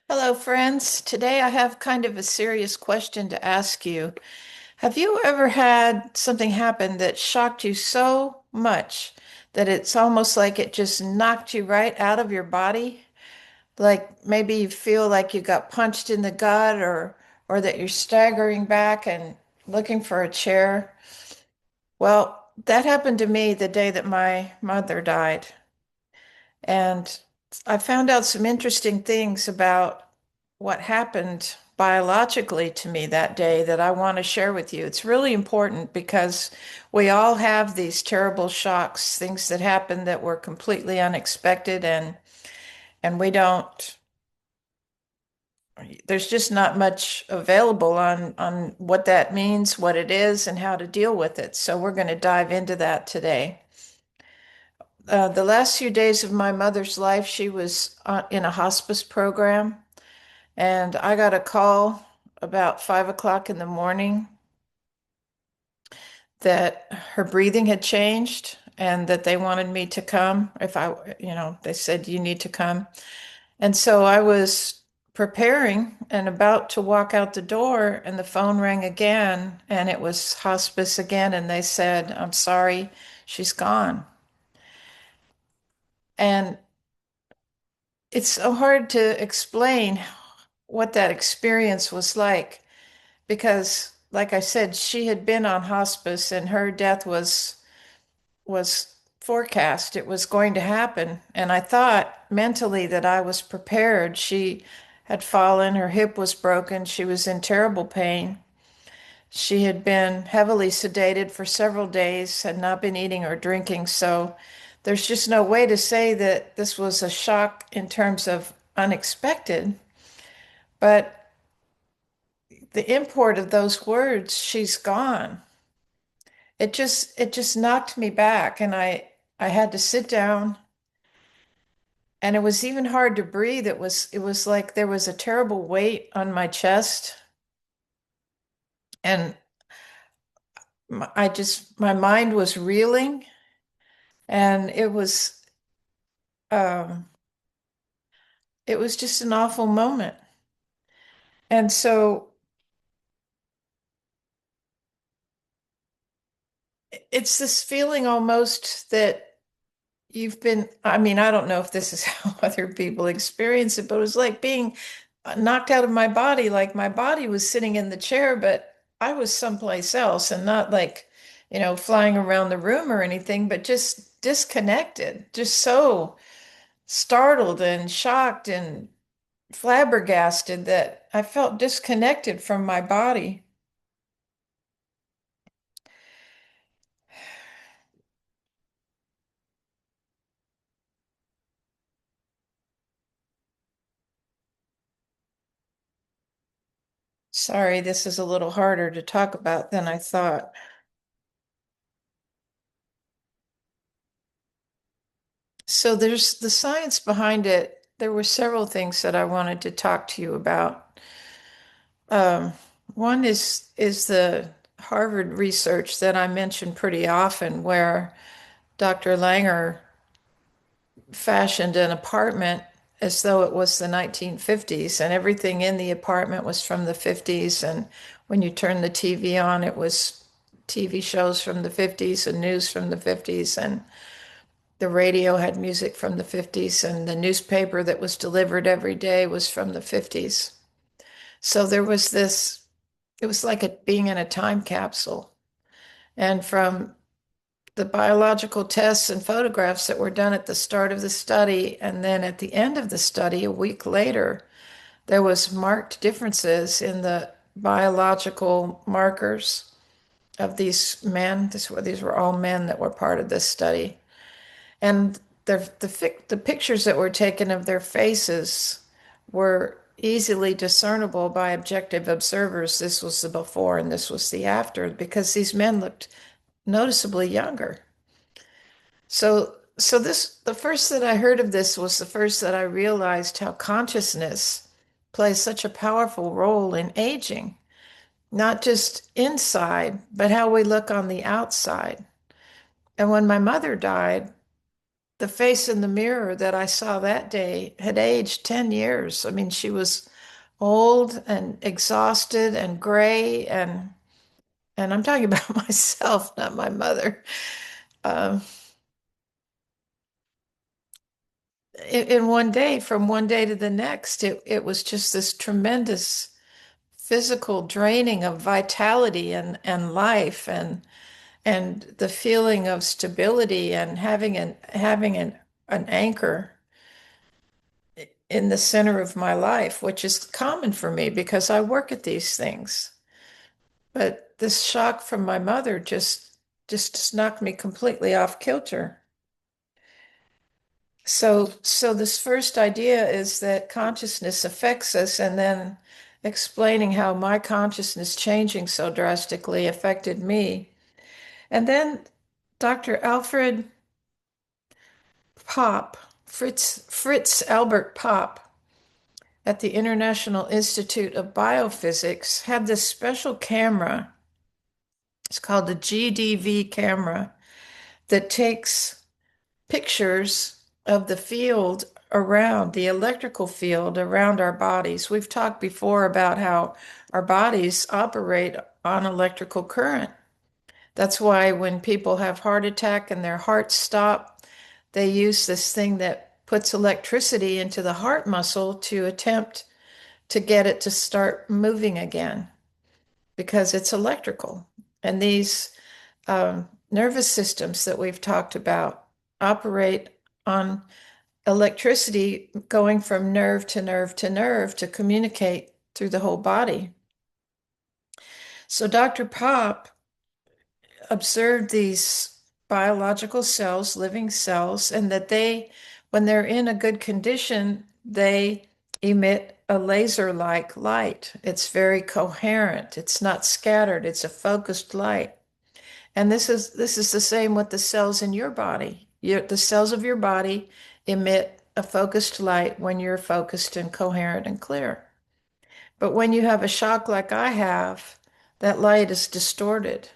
Hello, friends. Today I have kind of a serious question to ask you. Have you ever had something happen that shocked you so much that it's almost like it just knocked you right out of your body? Like maybe you feel like you got punched in the gut or that you're staggering back and looking for a chair. Well, that happened to me the day that my mother died. And I found out some interesting things about what happened biologically to me that day that I want to share with you. It's really important because we all have these terrible shocks, things that happen that were completely unexpected and we don't there's just not much available on what that means, what it is, and how to deal with it. So we're going to dive into that today. The last few days of my mother's life, she was in a hospice program, and I got a call about 5 o'clock in the morning that her breathing had changed and that they wanted me to come. If they said, you need to come. And so I was preparing and about to walk out the door, and the phone rang again, and it was hospice again. And they said, I'm sorry, she's gone. And it's so hard to explain what that experience was like because, like I said, she had been on hospice and her death was forecast. It was going to happen. And I thought mentally that I was prepared. She had fallen, her hip was broken, she was in terrible pain. She had been heavily sedated for several days, had not been eating or drinking. So there's just no way to say that this was a shock in terms of unexpected. But the import of those words, she's gone, it just knocked me back and I had to sit down and it was even hard to breathe. It was like there was a terrible weight on my chest and my mind was reeling and um it was just an awful moment. And so it's this feeling almost that I mean, I don't know if this is how other people experience it, but it was like being knocked out of my body, like my body was sitting in the chair, but I was someplace else and not like, flying around the room or anything, but just disconnected, just so startled and shocked and flabbergasted that I felt disconnected from my body. Sorry, this is a little harder to talk about than I thought. So there's the science behind it. There were several things that I wanted to talk to you about. Um, One is the Harvard research that I mention pretty often, where Dr. Langer fashioned an apartment as though it was the 1950s, and everything in the apartment was from the 50s. And when you turned the TV on, it was TV shows from the 50s and news from the 50s, and the radio had music from the 50s, and the newspaper that was delivered every day was from the 50s. So there was this, it was like being in a time capsule. And from the biological tests and photographs that were done at the start of the study, and then at the end of the study, a week later, there was marked differences in the biological markers of these men. These were all men that were part of this study. And the pictures that were taken of their faces were easily discernible by objective observers. This was the before and this was the after, because these men looked noticeably younger. The first that I heard of this was the first that I realized how consciousness plays such a powerful role in aging, not just inside, but how we look on the outside. And when my mother died, the face in the mirror that I saw that day had aged 10 years. I mean, she was old and exhausted and gray and I'm talking about myself, not my mother. Um, in one day, from one day to the next, it was just this tremendous physical draining of vitality and life and the feeling of stability and having an anchor in the center of my life, which is common for me because I work at these things. But this shock from my mother just knocked me completely off kilter. So this first idea is that consciousness affects us, and then explaining how my consciousness changing so drastically affected me. And then Dr. Alfred Pop, Fritz Albert Pop at the International Institute of Biophysics had this special camera. It's called the GDV camera that takes pictures of the field around the electrical field around our bodies. We've talked before about how our bodies operate on electrical current. That's why when people have heart attack and their hearts stop, they use this thing that puts electricity into the heart muscle to attempt to get it to start moving again because it's electrical. And these nervous systems that we've talked about operate on electricity going from nerve to nerve to nerve to communicate through the whole body. So Dr. Pop observed these biological cells, living cells, and that when they're in a good condition, they emit a laser-like light. It's very coherent. It's not scattered. It's a focused light. And this is the same with the cells in your body. The cells of your body emit a focused light when you're focused and coherent and clear. But when you have a shock like I have, that light is distorted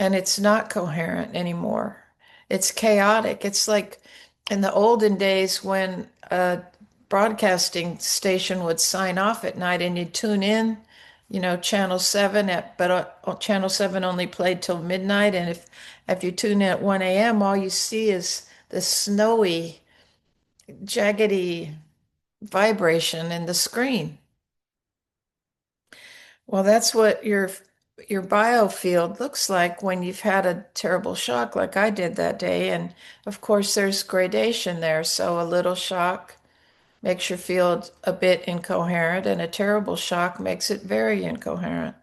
and it's not coherent anymore. It's chaotic. It's like in the olden days when a broadcasting station would sign off at night and you'd tune in, channel 7 but channel 7 only played till midnight, and if you tune in at 1 a.m., all you see is the snowy, jaggedy vibration in the screen. Well, that's what your biofield looks like when you've had a terrible shock like I did that day. And of course, there's gradation there. So a little shock makes your field a bit incoherent, and a terrible shock makes it very incoherent.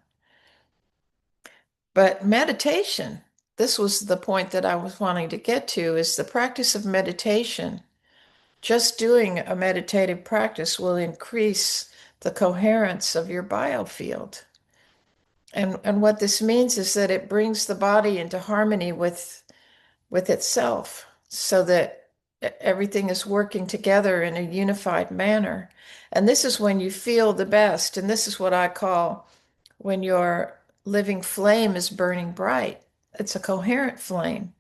But meditation, this was the point that I was wanting to get to, is the practice of meditation. Just doing a meditative practice will increase the coherence of your biofield. And what this means is that it brings the body into harmony with itself so that everything is working together in a unified manner. And this is when you feel the best. And this is what I call when your living flame is burning bright. It's a coherent flame.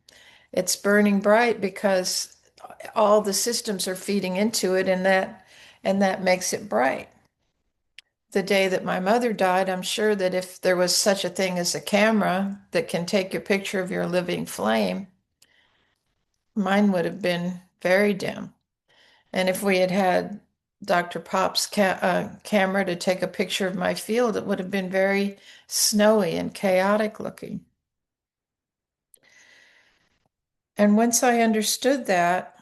It's burning bright because all the systems are feeding into it, and that makes it bright. The day that my mother died, I'm sure that if there was such a thing as a camera that can take a picture of your living flame, mine would have been very dim. And if we had had Dr. Pop's camera to take a picture of my field, it would have been very snowy and chaotic looking. And once I understood that,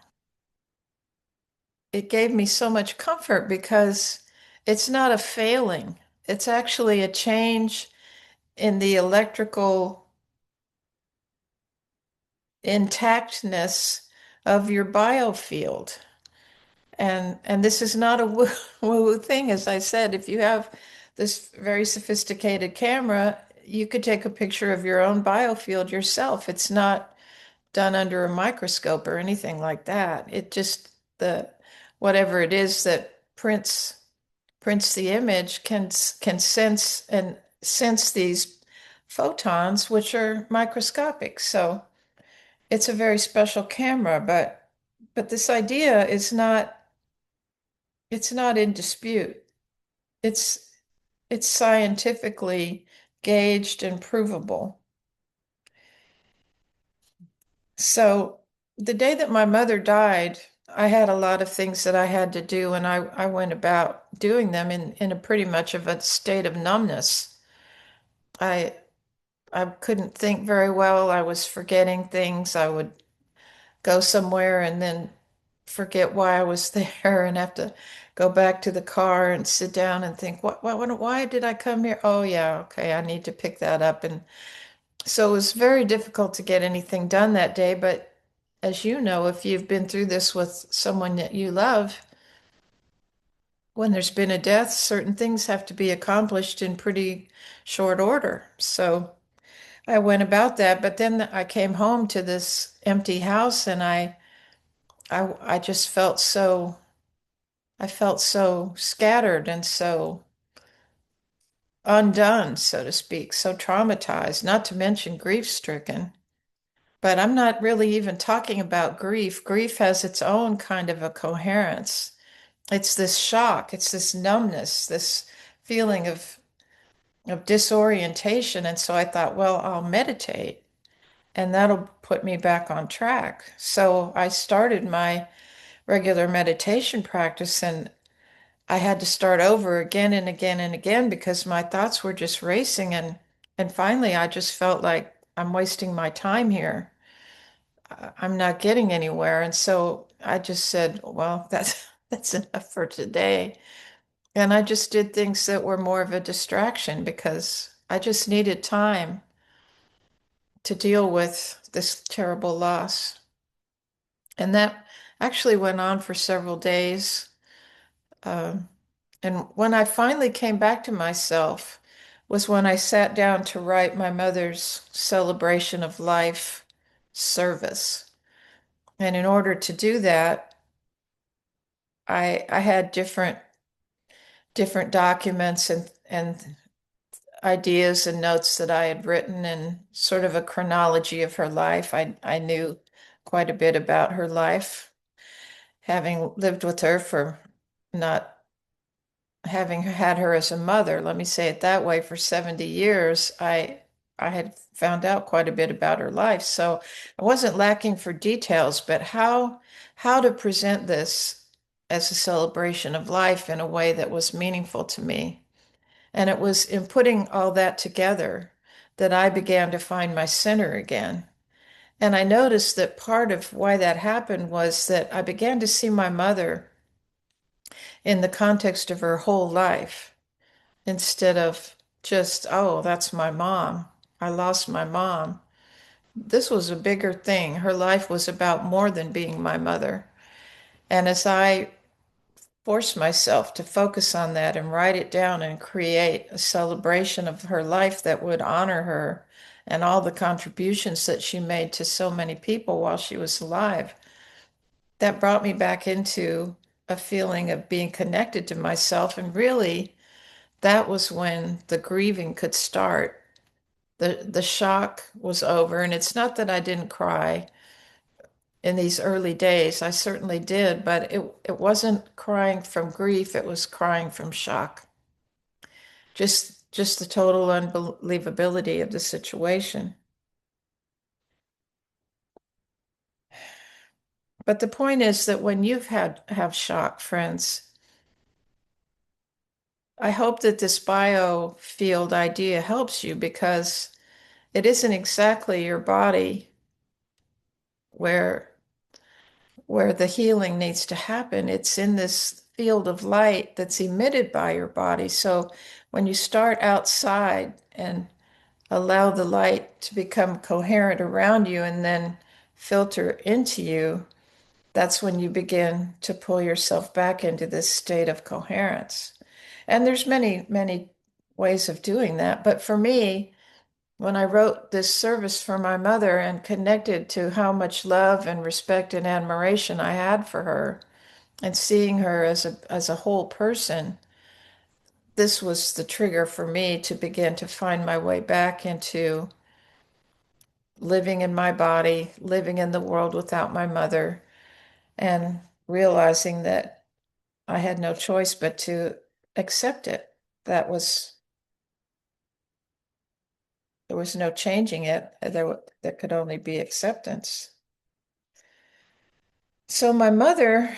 it gave me so much comfort because it's not a failing. It's actually a change in the electrical intactness of your biofield. And this is not a woo thing. As I said, if you have this very sophisticated camera, you could take a picture of your own biofield yourself. It's not done under a microscope or anything like that. It just the whatever it is that prints the image can sense these photons, which are microscopic. So it's a very special camera, but But this idea is not, it's not in dispute. It's it's scientifically gauged and provable. So the day that my mother died, I had a lot of things that I had to do, and I went about doing them in a pretty much of a state of numbness. I I couldn't think very well. I was forgetting things. I would go somewhere and then forget why I was there and have to go back to the car and sit down and think, why did I come here? Oh yeah, okay, I need to pick that up. And so it was very difficult to get anything done that day. But as you know, if you've been through this with someone that you love, when there's been a death, certain things have to be accomplished in pretty short order. So I went about that, but then I came home to this empty house and I just felt so scattered and so undone, so to speak, so traumatized, not to mention grief-stricken. But I'm not really even talking about grief. Grief has its own kind of a coherence. It's this shock, it's this numbness, this feeling of disorientation. And so I thought, well, I'll meditate and that'll put me back on track. So I started my regular meditation practice and I had to start over again and again and again because my thoughts were just racing and finally I just felt like I'm wasting my time here. I'm not getting anywhere. And so I just said, well, that's enough for today. And I just did things that were more of a distraction because I just needed time to deal with this terrible loss. And that actually went on for several days. Um, and when I finally came back to myself was when I sat down to write my mother's celebration of life service. And in order to do that, I had different documents and ideas and notes that I had written and sort of a chronology of her life. I knew quite a bit about her life, having lived with her for not having had her as a mother, let me say it that way, for 70 years, I had found out quite a bit about her life. So I wasn't lacking for details, but how to present this as a celebration of life in a way that was meaningful to me. And it was in putting all that together that I began to find my center again. And I noticed that part of why that happened was that I began to see my mother in the context of her whole life instead of just, oh, that's my mom. I lost my mom. This was a bigger thing. Her life was about more than being my mother. And as I forced myself to focus on that and write it down and create a celebration of her life that would honor her and all the contributions that she made to so many people while she was alive, that brought me back into a feeling of being connected to myself. And really, that was when the grieving could start. The shock was over, and it's not that I didn't cry in these early days. I certainly did, but it wasn't crying from grief, it was crying from shock. Just the total unbelievability of the situation. But the point is that when you've had have shock, friends, I hope that this biofield idea helps you because it isn't exactly your body where the healing needs to happen. It's in this field of light that's emitted by your body. So when you start outside and allow the light to become coherent around you and then filter into you, that's when you begin to pull yourself back into this state of coherence. And there's many ways of doing that. But for me, when I wrote this service for my mother and connected to how much love and respect and admiration I had for her and seeing her as a whole person, this was the trigger for me to begin to find my way back into living in my body, living in the world without my mother, and realizing that I had no choice but to accept it. That was, there was no changing it. There could only be acceptance. So my mother,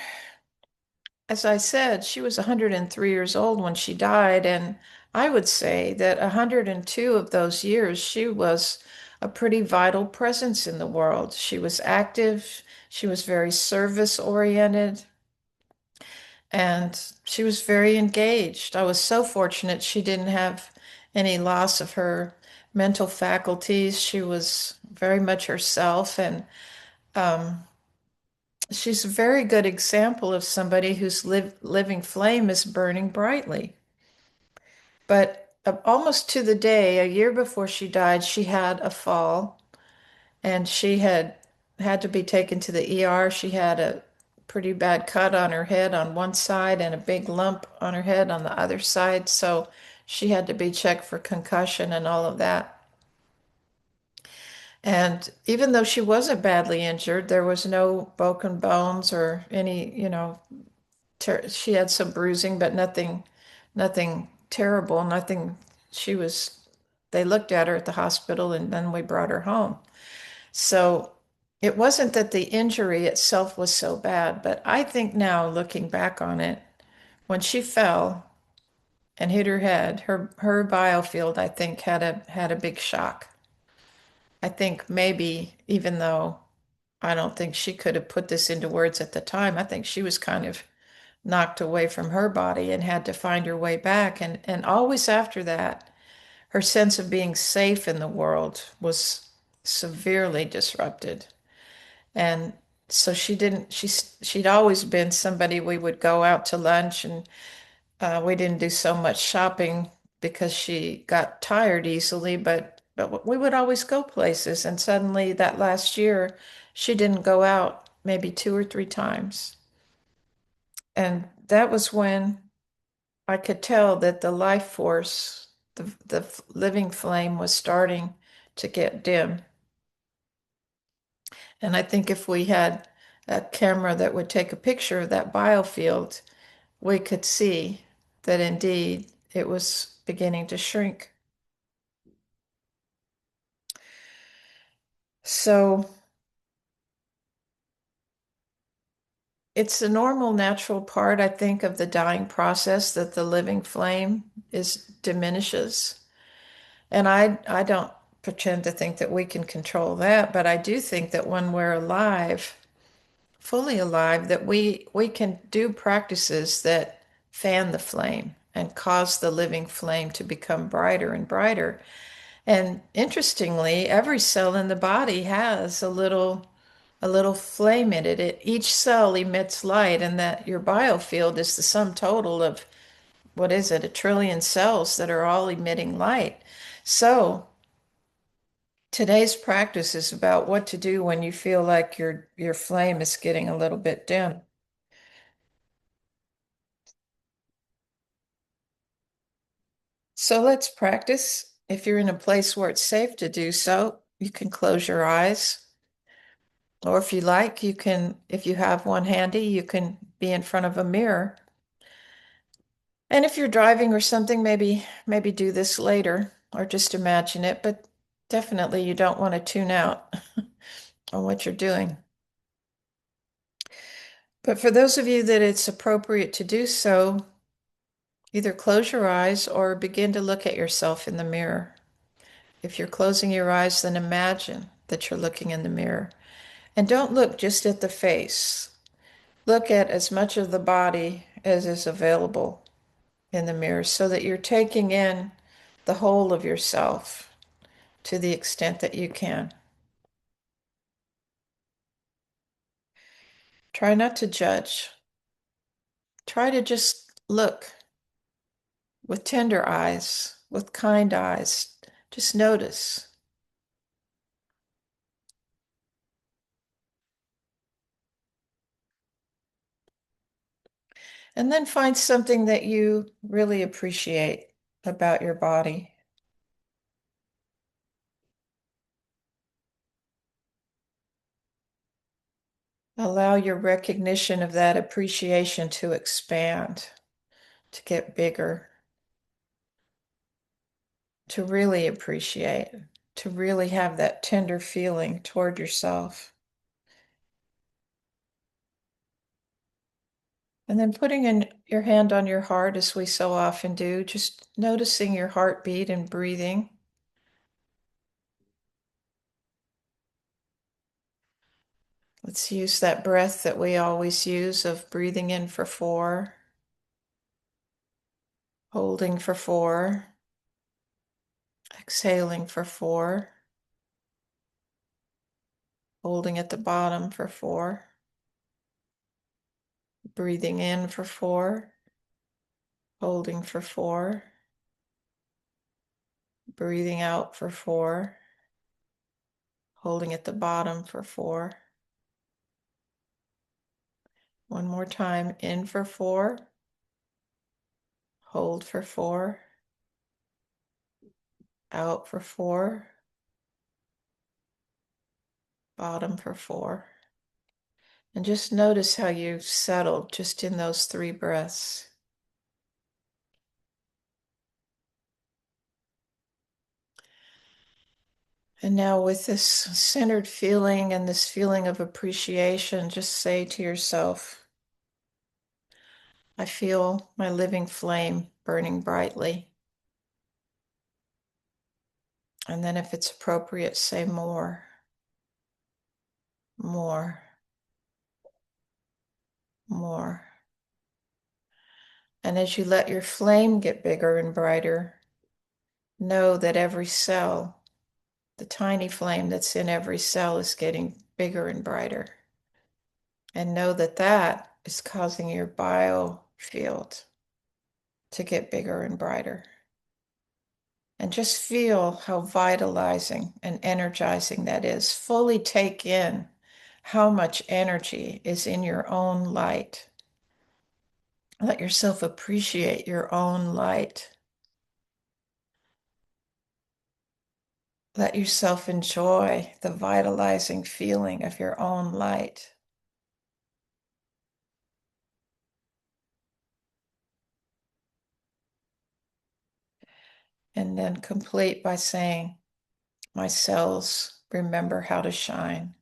as I said, she was 103 years old when she died, and I would say that 102 of those years she was a pretty vital presence in the world. She was active, she was very service oriented, and she was very engaged. I was so fortunate she didn't have any loss of her mental faculties. She was very much herself, and um, she's a very good example of somebody whose living flame is burning brightly. But almost to the day, a year before she died, she had a fall and she had to be taken to the ER. She had a pretty bad cut on her head on one side and a big lump on her head on the other side. So she had to be checked for concussion and all of that. And even though she wasn't badly injured, there was no broken bones or any, she had some bruising, but nothing terrible, nothing. She was, they looked at her at the hospital and then we brought her home. So it wasn't that the injury itself was so bad, but I think now looking back on it, when she fell and hit her head, her biofield, I think, had a big shock. I think maybe even though I don't think she could have put this into words at the time, I think she was kind of knocked away from her body and had to find her way back. And always after that, her sense of being safe in the world was severely disrupted. And so she didn't, she'd always been somebody we would go out to lunch and we didn't do so much shopping because she got tired easily, but we would always go places. And suddenly that last year, she didn't go out maybe two or three times. And that was when I could tell that the life force, the living flame was starting to get dim. And I think if we had a camera that would take a picture of that biofield, we could see that indeed it was beginning to shrink. So it's a normal, natural part, I think, of the dying process that the living flame is diminishes. And I don't pretend to think that we can control that, but I do think that when we're alive, fully alive, that we can do practices that fan the flame and cause the living flame to become brighter and brighter. And interestingly, every cell in the body has a little flame in it. Each cell emits light, and that your biofield is the sum total of what is it, 1 trillion cells that are all emitting light. So today's practice is about what to do when you feel like your flame is getting a little bit dim. So let's practice. If you're in a place where it's safe to do so, you can close your eyes. Or if you like, you can, if you have one handy, you can be in front of a mirror. And if you're driving or something, maybe do this later or just imagine it, but definitely you don't want to tune out on what you're doing. But for those of you that it's appropriate to do so, either close your eyes or begin to look at yourself in the mirror. If you're closing your eyes, then imagine that you're looking in the mirror. And don't look just at the face. Look at as much of the body as is available in the mirror so that you're taking in the whole of yourself to the extent that you can. Try not to judge. Try to just look with tender eyes, with kind eyes. Just notice. And then find something that you really appreciate about your body. Allow your recognition of that appreciation to expand, to get bigger, to really appreciate, to really have that tender feeling toward yourself. And then putting in your hand on your heart, as we so often do, just noticing your heartbeat and breathing. Let's use that breath that we always use of breathing in for 4, holding for 4, exhaling for 4, holding at the bottom for 4, breathing in for 4, holding for 4, breathing out for 4, holding at the bottom for 4. One more time, in for 4, hold for 4, out for 4, bottom for 4. And just notice how you've settled just in those 3 breaths. And now, with this centered feeling and this feeling of appreciation, just say to yourself, I feel my living flame burning brightly. And then, if it's appropriate, say more, more, more. And as you let your flame get bigger and brighter, know that every cell, the tiny flame that's in every cell, is getting bigger and brighter. And know that that is causing your biofield to get bigger and brighter. And just feel how vitalizing and energizing that is. Fully take in how much energy is in your own light. Let yourself appreciate your own light. Let yourself enjoy the vitalizing feeling of your own light. And then complete by saying, my cells remember how to shine.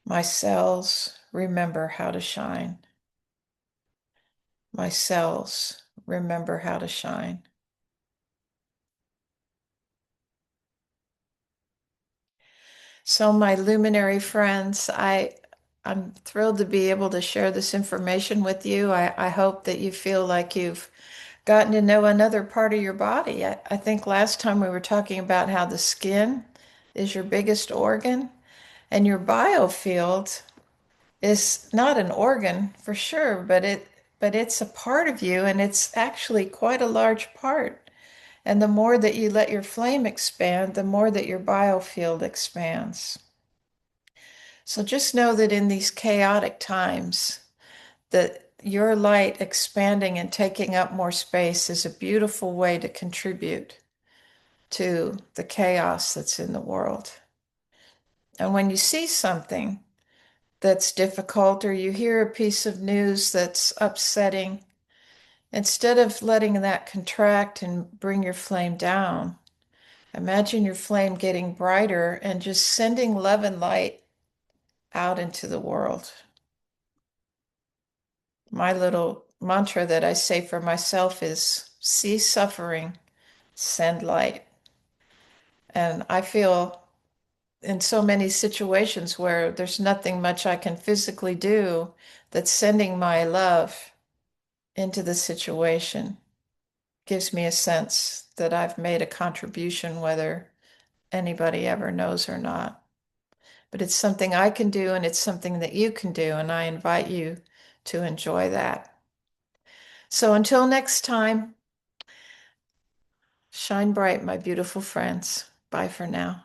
My cells remember how to shine. My cells remember how to shine. So, my luminary friends, I'm thrilled to be able to share this information with you. I hope that you feel like you've gotten to know another part of your body. I think last time we were talking about how the skin is your biggest organ, and your biofield is not an organ for sure, but it's a part of you, and it's actually quite a large part. And the more that you let your flame expand, the more that your biofield expands. So just know that in these chaotic times, that your light expanding and taking up more space is a beautiful way to contribute to the chaos that's in the world. And when you see something that's difficult or you hear a piece of news that's upsetting, instead of letting that contract and bring your flame down, imagine your flame getting brighter and just sending love and light out into the world. My little mantra that I say for myself is see suffering, send light. And I feel in so many situations where there's nothing much I can physically do, that sending my love into the situation gives me a sense that I've made a contribution, whether anybody ever knows or not. But it's something I can do, and it's something that you can do, and I invite you to enjoy that. So until next time, shine bright, my beautiful friends. Bye for now.